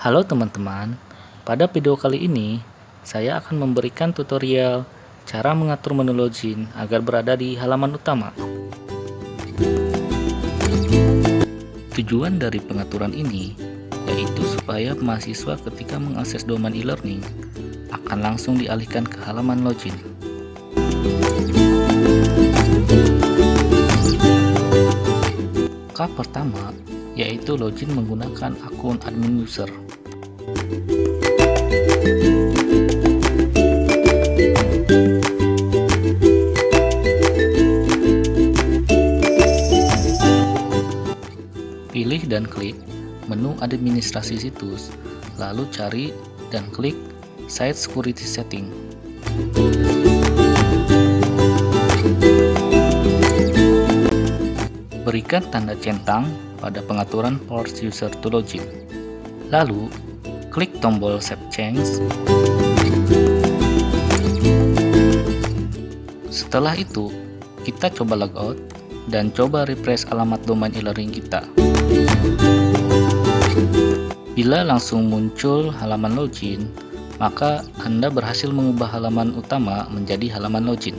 Halo teman-teman, pada video kali ini saya akan memberikan tutorial cara mengatur menu login agar berada di halaman utama. Tujuan dari pengaturan ini yaitu supaya mahasiswa ketika mengakses domain e-learning akan langsung dialihkan ke halaman login. Langkah pertama yaitu login menggunakan akun admin user. Pilih dan klik menu administrasi situs, lalu cari dan klik Site Security Setting. Berikan tanda centang pada pengaturan Force User to Login. Lalu, klik tombol Save Change. Setelah itu, kita coba logout dan coba refresh alamat domain e-learning kita. Bila langsung muncul halaman login, maka Anda berhasil mengubah halaman utama menjadi halaman login.